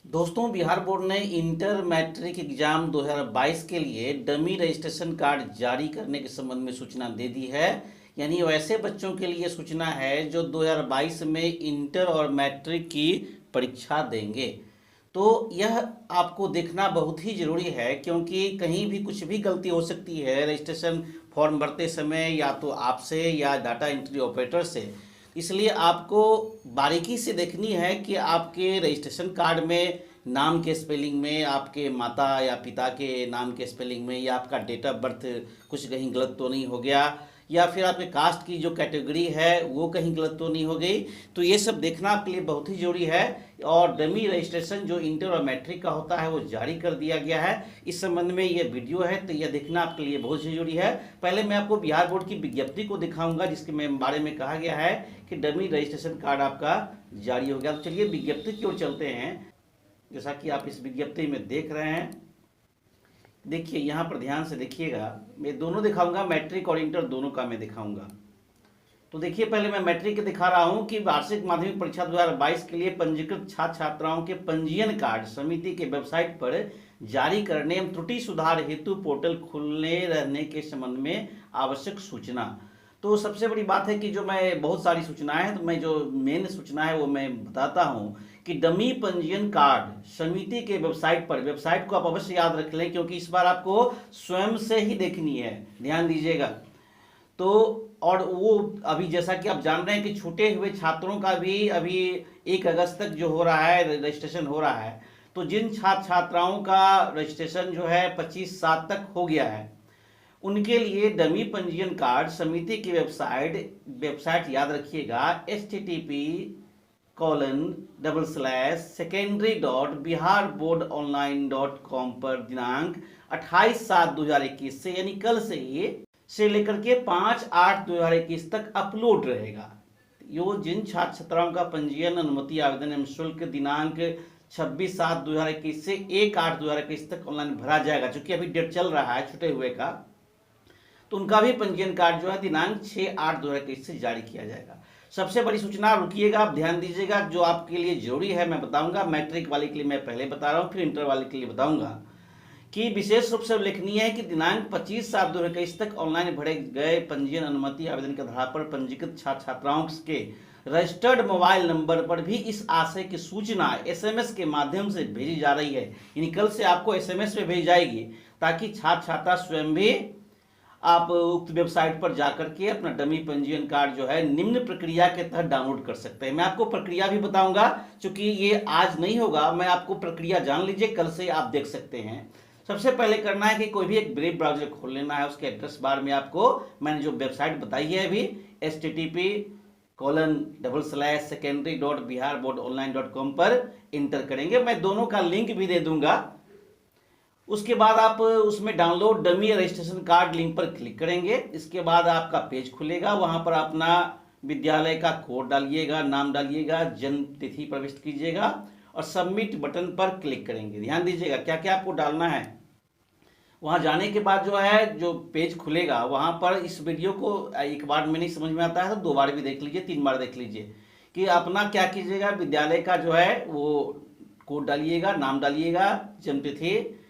दोस्तों, बिहार बोर्ड ने inter matric exam 2022 के लिए डमी रजिस्ट्रेशन कार्ड जारी करने के संबंध में सूचना दे दी है। यानी वैसे बच्चों के लिए सूचना है जो 2022 में इंटर और मैट्रिक की परीक्षा देंगे। तो यह आपको देखना बहुत ही ज़रूरी है, क्योंकि कहीं भी कुछ भी गलती हो सकती है रजिस्ट्रेशन फॉर्म भरते समय, या तो आपसे या डाटा एंट्री ऑपरेटर से। इसलिए आपको बारीकी से देखनी है कि आपके रजिस्ट्रेशन कार्ड में नाम के स्पेलिंग में, आपके माता या पिता के नाम के स्पेलिंग में, या आपका डेट ऑफ बर्थ कुछ कहीं गलत तो नहीं हो गया, या फिर आपके कास्ट की जो कैटेगरी है वो कहीं गलत तो नहीं हो गई। तो ये सब देखना आपके लिए बहुत ही ज़रूरी है। और डमी रजिस्ट्रेशन जो इंटर और मैट्रिक का होता है वो जारी कर दिया गया है। इस संबंध में ये वीडियो है, तो यह देखना आपके लिए बहुत ज़रूरी है। पहले मैं आपको बिहार बोर्ड की विज्ञप्ति को दिखाऊंगा, जिसके बारे में कहा गया है कि डमी रजिस्ट्रेशन कार्ड आपका जारी हो गया। तो चलिए विज्ञप्ति की ओर चलते हैं। जैसा कि आप इस विज्ञप्ति में देख रहे हैं, देखिए यहाँ पर ध्यान से देखिएगा। मैं दोनों दिखाऊंगा, मैट्रिक और इंटर दोनों का मैं दिखाऊंगा। तो देखिए, पहले मैं मैट्रिक दिखा रहा हूं कि वार्षिक माध्यमिक परीक्षा 2022 के लिए पंजीकृत छात्र छात्राओं के पंजीयन कार्ड समिति के वेबसाइट पर जारी करने एवं त्रुटि सुधार हेतु पोर्टल खुलने रहने के संबंध में आवश्यक सूचना। तो सबसे बड़ी बात है कि जो मैं बहुत सारी सूचनाएं हैं, तो मैं जो मेन सूचना है वो मैं बताता हूं कि डमी पंजीयन कार्ड समिति के वेबसाइट पर, वेबसाइट को आप अवश्य याद रख लें क्योंकि इस बार आपको स्वयं से ही देखनी है, ध्यान दीजिएगा। तो और वो अभी जैसा कि आप जान रहे हैं कि छूटे हुए छात्रों का भी अभी 1 अगस्त तक जो हो रहा है रजिस्ट्रेशन हो रहा है। तो जिन छात्र छात्राओं का रजिस्ट्रेशन जो है 25/7 तक हो गया है, उनके लिए डमी पंजीयन कार्ड समिति की वेबसाइट याद रखिएगा http://secondary.biharboardonline.com पर दिनांक 28/7/2021 से, यानी कल से लेकर के 5/8/2021 तक अपलोड रहेगा। यो जिन छात्र छात्राओं का पंजीयन, अनुमति आवेदन एवं शुल्क दिनांक 26/7/2021 से 1/8/2021 तक ऑनलाइन भरा जाएगा। चूंकि अभी डेट चल रहा है छूटे हुए का, तो उनका भी पंजीयन कार्ड जो है दिनांक 6/8/2021 से जारी किया जाएगा। सबसे बड़ी सूचना, रुकिएगा आप ध्यान दीजिएगा, जो आपके लिए जरूरी है मैं बताऊंगा। मैट्रिक वाले के लिए मैं पहले बता रहा हूँ, फिर इंटर वाले के लिए बताऊंगा कि विशेष रूप से उल्लेखनीय है कि दिनांक 25/7/2021 तक ऑनलाइन भरे गए पंजीयन अनुमति आवेदन के आधार पर पंजीकृत छात्र छात्राओं के रजिस्टर्ड मोबाइल नंबर पर भी इस आशय की सूचना SMS के माध्यम से भेजी जा रही है। यानी कल से आपको SMS पे भेजी जाएगी, ताकि छात्र छात्रा स्वयं भी आप उक्त वेबसाइट पर जाकर के अपना डमी पंजीयन कार्ड जो है निम्न प्रक्रिया के तहत डाउनलोड कर सकते हैं। मैं आपको प्रक्रिया भी बताऊंगा, क्योंकि ये आज नहीं होगा, मैं आपको प्रक्रिया जान लीजिए, कल से आप देख सकते हैं। सबसे पहले करना है कि कोई भी एक ब्रेव ब्राउजर खोल लेना है। उसके एड्रेस बार में आपको मैंने जो वेबसाइट बताई है अभी http://secondary.biharboardonline.com पर इंटर करेंगे। मैं दोनों का लिंक भी दे दूंगा। उसके बाद आप उसमें download dummy registration card link पर क्लिक करेंगे। इसके बाद आपका पेज खुलेगा, वहां पर अपना विद्यालय का कोड डालिएगा, नाम डालिएगा, जन्म तिथि प्रविष्ट कीजिएगा और सबमिट बटन पर क्लिक करेंगे। ध्यान दीजिएगा क्या क्या आपको डालना है। वहां जाने के बाद जो है जो पेज खुलेगा, वहां पर इस वीडियो को एक बार में नहीं समझ में आता है तो 2 बार भी देख लीजिए, 3 बार देख लीजिए कि अपना क्या कीजिएगा। विद्यालय का जो है वो कोड डालिएगा, नाम डालिएगा, जन्म तिथि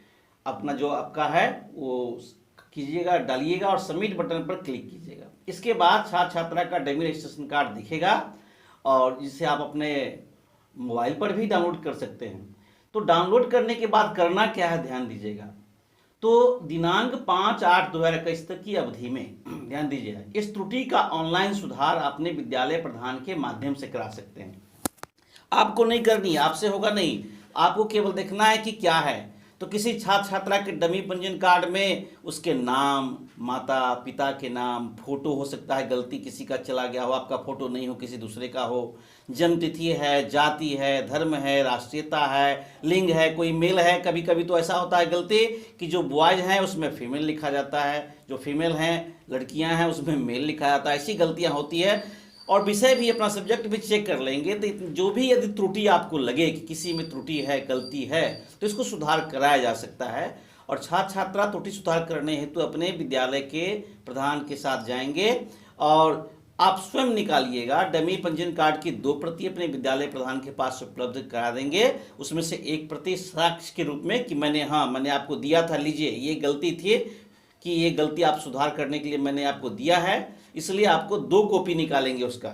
अपना जो आपका है वो कीजिएगा, डालिएगा और सबमिट बटन पर क्लिक कीजिएगा। इसके बाद छात्र छात्रा का डमी रजिस्ट्रेशन कार्ड दिखेगा और जिसे आप अपने मोबाइल पर भी डाउनलोड कर सकते हैं। तो डाउनलोड करने के बाद करना क्या है, ध्यान दीजिएगा। तो दिनांक 5/8/2021 तक की अवधि में ध्यान दीजिएगा, इस त्रुटि का ऑनलाइन सुधार अपने विद्यालय प्रधान के माध्यम से करा सकते हैं। आपको नहीं करनी है, आपसे होगा नहीं, आपको केवल देखना है कि क्या है। तो किसी छात्र छात्रा के डमी पंजीयन कार्ड में उसके नाम, माता पिता के नाम, फोटो हो सकता है गलती किसी का चला गया हो, आपका फोटो नहीं हो, किसी दूसरे का हो, जन्म तिथि है, जाति है, धर्म है, राष्ट्रीयता है, लिंग है, कोई मेल है। कभी कभी तो ऐसा होता है गलती कि जो बॉयज हैं उसमें फीमेल लिखा जाता है, जो फीमेल हैं लड़कियां हैं उसमें मेल लिखा जाता है। ऐसी गलतियां होती है। और विषय भी, अपना सब्जेक्ट भी चेक कर लेंगे। तो जो भी यदि त्रुटि आपको लगे कि किसी में त्रुटि है, गलती है, तो इसको सुधार कराया जा सकता है। और छात्र छात्रा त्रुटि सुधार करने हेतु अपने विद्यालय के प्रधान के साथ जाएंगे और आप स्वयं निकालिएगा। डमी पंजीयन कार्ड की 2 प्रति अपने विद्यालय प्रधान के पास उपलब्ध करा देंगे। उसमें से 1 प्रति साक्ष्य के रूप में कि मैंने आपको दिया था, लीजिए ये गलती थी, कि ये गलती आप सुधार करने के लिए मैंने आपको दिया है, इसलिए आपको 2 कॉपी निकालेंगे उसका,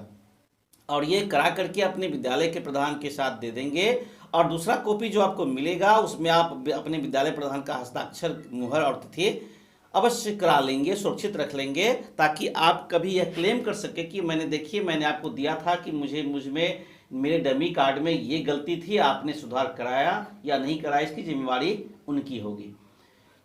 और ये करा करके अपने विद्यालय के प्रधान के साथ दे देंगे। और दूसरा कॉपी जो आपको मिलेगा उसमें आप अपने विद्यालय प्रधान का हस्ताक्षर, मुहर और तिथि अवश्य करा लेंगे, सुरक्षित रख लेंगे, ताकि आप कभी यह क्लेम कर सके कि मैंने आपको दिया था कि मुझमें मेरे डमी कार्ड में ये गलती थी, आपने सुधार कराया या नहीं कराया, इसकी जिम्मेवारी उनकी होगी।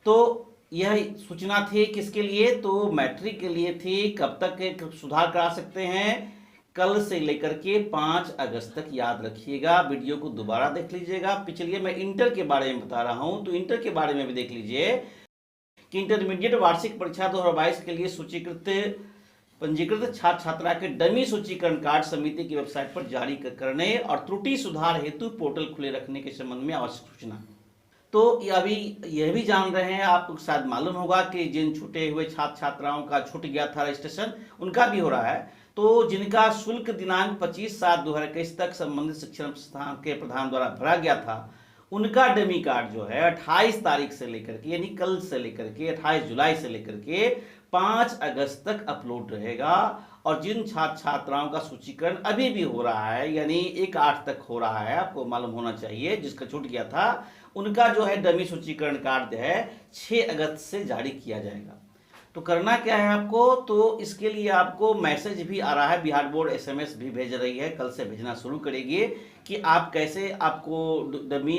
तो यह सूचना थी किसके लिए? तो मैट्रिक के लिए थी। कब तक सुधार करा सकते हैं? कल से लेकर के 5 अगस्त तक, याद रखिएगा। वीडियो को दोबारा देख लीजिएगा। पिछले मैं इंटर के बारे में बता रहा हूं, तो इंटर के बारे में भी देख लीजिए कि इंटरमीडिएट वार्षिक परीक्षा 2022 के लिए पंजीकृत छात्र छात्रा के डमी सूचीकरण कार्ड समिति की वेबसाइट पर जारी करने और त्रुटि सुधार हेतु पोर्टल खुले रखने के संबंध में आवश्यक सूचना। तो अभी यह भी जान रहे हैं, आपको शायद मालूम होगा कि जिन छूटे हुए छात्र छात्राओं का छूट गया था रजिस्ट्रेशन, उनका भी हो रहा है। तो जिनका शुल्क दिनांक 25/7/2021 तक संबंधित शिक्षण संस्थान के प्रधान द्वारा भरा गया था, उनका डमी कार्ड जो है 28 तारीख से लेकर के, यानी कल से लेकर के 28 जुलाई से लेकर के 5 अगस्त तक अपलोड रहेगा। और जिन छात्र छात्राओं का सूचीकरण अभी भी हो रहा है, यानी 1/8 तक हो रहा है, आपको मालूम होना चाहिए, जिसका छूट गया था, उनका जो है डमी सूचीकरण कार्ड है 6 अगस्त से जारी किया जाएगा। तो करना क्या है आपको? तो इसके लिए आपको मैसेज भी आ रहा है, बिहार बोर्ड SMS भी भेज रही है, कल से भेजना शुरू करेगी कि आप कैसे आपको डमी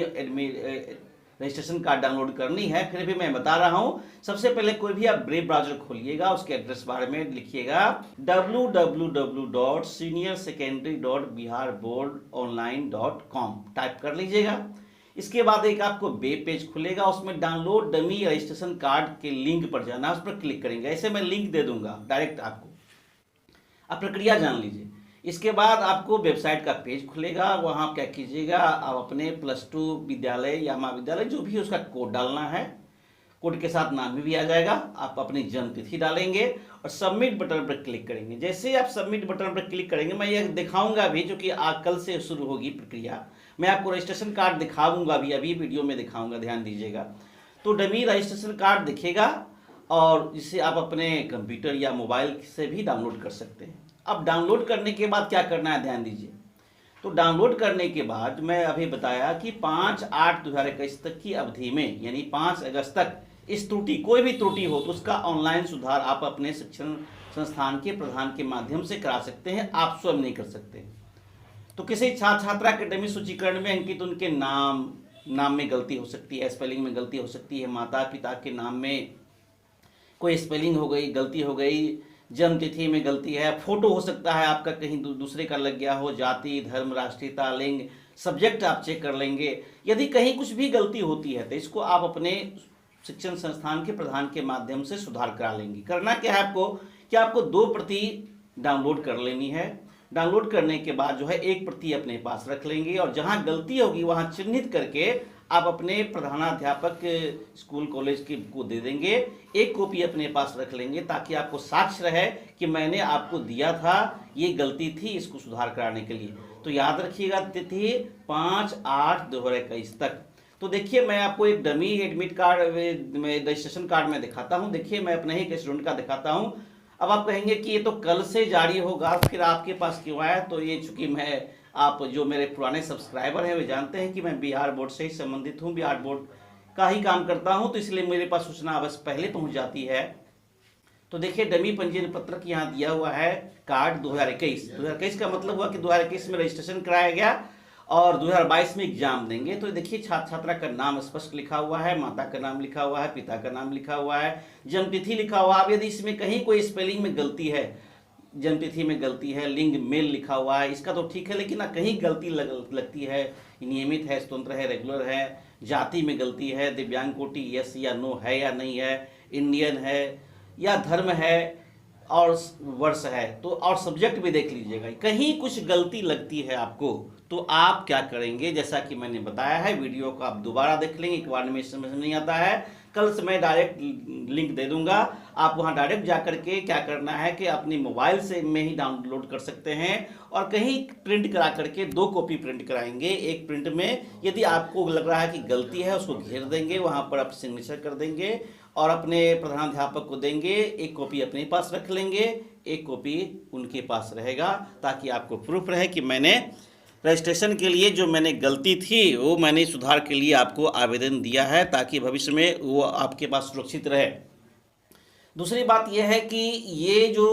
रजिस्ट्रेशन कार्ड डाउनलोड करनी है। फिर भी मैं बता रहा हूं, सबसे पहले कोई भी आप ब्रेव ब्राउजर खोलिएगा, उसके एड्रेस बारे में लिखिएगा www.seniorsecondary.biharboardonline.com टाइप कर लीजिएगा। इसके बाद एक आपको वेब पेज खुलेगा, उसमें डाउनलोड डमी रजिस्ट्रेशन कार्ड के लिंक पर जाना, उस पर क्लिक करेंगे। ऐसे मैं लिंक दे दूंगा डायरेक्ट आपको, आप प्रक्रिया जान लीजिए। इसके बाद आपको वेबसाइट का पेज खुलेगा, वहां क्या कीजिएगा, आप अपने +2 विद्यालय या महाविद्यालय जो भी उसका कोड डालना है, कोड के साथ नाम भी आ जाएगा, आप अपनी जन्म तिथि डालेंगे और सबमिट बटन पर क्लिक करेंगे। जैसे आप सबमिट बटन पर क्लिक करेंगे, मैं ये दिखाऊंगा भी, जो कि कल से शुरू होगी प्रक्रिया, मैं आपको रजिस्ट्रेशन कार्ड दिखाऊंगा भी, अभी वीडियो में दिखाऊंगा, ध्यान दीजिएगा। तो डमी रजिस्ट्रेशन कार्ड दिखेगा और जिसे आप अपने कंप्यूटर या मोबाइल से भी डाउनलोड कर सकते हैं। अब डाउनलोड करने के बाद क्या करना है, ध्यान दीजिए। तो डाउनलोड करने के बाद मैं अभी बताया कि 5/8/2021 तक की अवधि में, यानी 5 अगस्त तक इस त्रुटि, कोई भी त्रुटि हो तो उसका ऑनलाइन सुधार आप अपने शिक्षण संस्थान के प्रधान के माध्यम से करा सकते हैं, आप स्वयं नहीं कर सकते। तो किसी छात्र छात्रा के डमी सूचीकरण में अंकित उनके नाम में गलती हो सकती है, स्पेलिंग में गलती हो सकती है, माता पिता के नाम में कोई स्पेलिंग हो गई, गलती हो गई, जन्म तिथि में गलती है, फोटो हो सकता है आपका कहीं दूसरे का लग गया हो, जाति, धर्म, राष्ट्रीयता, लिंग, सब्जेक्ट आप चेक कर लेंगे। यदि कहीं कुछ भी गलती होती है तो इसको आप अपने शिक्षण संस्थान के प्रधान के माध्यम से सुधार करा लेंगे। करना क्या है आपको, कि आपको 2 प्रति डाउनलोड कर लेनी है। डाउनलोड करने के बाद जो है 1 प्रति अपने पास रख लेंगे और जहां गलती होगी वहां चिन्हित करके आप अपने प्रधानाध्यापक स्कूल कॉलेज को दे देंगे। 1 कॉपी अपने पास रख लेंगे ताकि आपको साक्ष्य रहे कि मैंने आपको दिया था, ये गलती थी, इसको सुधार कराने के लिए। तो याद रखिएगा, तिथि 5/8/2021 तक। तो देखिए, मैं आपको एक dummy admit card registration card में दिखाता हूं। देखिए, मैं अपने ही स्टूडेंट का दिखाता हूं। अब आप कहेंगे कि ये तो कल से जारी होगा, फिर आपके पास क्यों आया? तो ये चूंकि आप जो मेरे पुराने सब्सक्राइबर हैं वे जानते हैं कि मैं बिहार बोर्ड से ही संबंधित हूं, बिहार बोर्ड का ही काम करता हूं, तो इसलिए मेरे पास सूचना अवश्य पहले पहुंच जाती है। तो देखिए, डमी पंजीयन पत्रक यहाँ दिया हुआ है, कार्ड 2021 का मतलब हुआ कि 2021 में रजिस्ट्रेशन कराया गया और 2022 में एग्जाम देंगे। तो देखिए, छात्र छात्रा का नाम स्पष्ट लिखा हुआ है, माता का नाम लिखा हुआ है, पिता का नाम लिखा हुआ है, जन्म तिथि लिखा हुआ है। अब यदि इसमें कहीं कोई स्पेलिंग में गलती है, जन्म तिथि में गलती है, लिंग मेल लिखा हुआ है, इसका तो ठीक है, लेकिन कहीं गलती लगती है, नियमित है, स्वतंत्र है, रेगुलर है, जाति में गलती है, दिव्यांग कोटि यस या नो है या नहीं है, इंडियन है या धर्म है और वर्ष है, तो और सब्जेक्ट भी देख लीजिएगा, कहीं कुछ गलती लगती है आपको तो आप क्या करेंगे, जैसा कि मैंने बताया है, वीडियो को आप दोबारा देख लेंगे, एक बार में समझ नहीं आता है। कल से मैं डायरेक्ट लिंक दे दूंगा, आप वहां डायरेक्ट जा करके क्या करना है कि अपनी मोबाइल से में ही डाउनलोड कर सकते हैं और कहीं प्रिंट करा करके 2 कॉपी प्रिंट कराएंगे। एक प्रिंट में यदि आपको लग रहा है कि गलती है उसको घेर देंगे, वहां पर आप सिग्नेचर कर देंगे और अपने प्रधानाध्यापक को देंगे। एक कॉपी अपने पास रख लेंगे, एक कॉपी उनके पास रहेगा, ताकि आपको प्रूफ रहे कि मैंने रजिस्ट्रेशन के लिए जो मैंने गलती थी वो मैंने सुधार के लिए आपको आवेदन दिया है, ताकि भविष्य में वो आपके पास सुरक्षित रहे। दूसरी बात यह है कि ये जो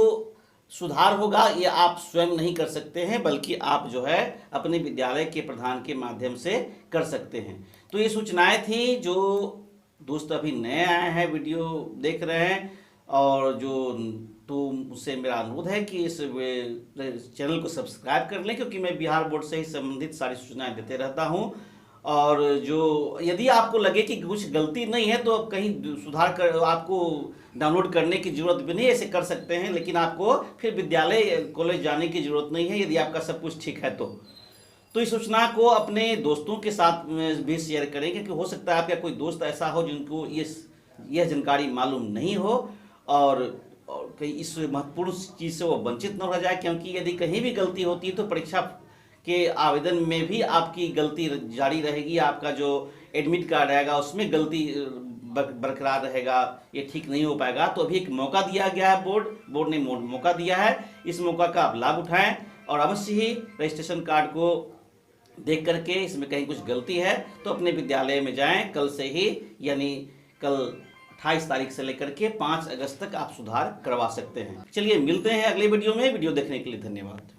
सुधार होगा ये आप स्वयं नहीं कर सकते हैं, बल्कि आप जो है अपने विद्यालय के प्रधान के माध्यम से कर सकते हैं। तो ये सूचनाएं थी, जो दोस्त अभी नए आए हैं वीडियो देख रहे हैं और तो मुझसे मेरा अनुरोध है कि इस चैनल को सब्सक्राइब कर लें, क्योंकि मैं बिहार बोर्ड से ही संबंधित सारी सूचनाएं देते रहता हूं। और जो यदि आपको लगे कि कुछ गलती नहीं है तो कहीं सुधार कर आपको डाउनलोड करने की ज़रूरत भी नहीं, ऐसे कर सकते हैं, लेकिन आपको फिर विद्यालय कॉलेज जाने की ज़रूरत नहीं है यदि आपका सब कुछ ठीक है तो इस सूचना को अपने दोस्तों के साथ भी शेयर करें, क्योंकि हो सकता है आपका कोई दोस्त ऐसा हो जिनको यह जानकारी मालूम नहीं हो और कहीं इस महत्वपूर्ण चीज़ से वो वंचित न रह जाए। क्योंकि यदि कहीं भी गलती होती है तो परीक्षा के आवेदन में भी आपकी गलती जारी रहेगी, आपका जो एडमिट कार्ड रहेगा उसमें गलती बरकरार रहेगा, ये ठीक नहीं हो पाएगा। तो अभी एक मौका दिया गया है, बोर्ड ने मौका दिया है, इस मौका का आप लाभ उठाएं और अवश्य ही रजिस्ट्रेशन कार्ड को देख करके इसमें कहीं कुछ गलती है तो अपने विद्यालय में जाएं। कल से ही, यानी कल 28 तारीख से लेकर के 5 अगस्त तक आप सुधार करवा सकते हैं। चलिए मिलते हैं अगले वीडियो में। वीडियो देखने के लिए धन्यवाद।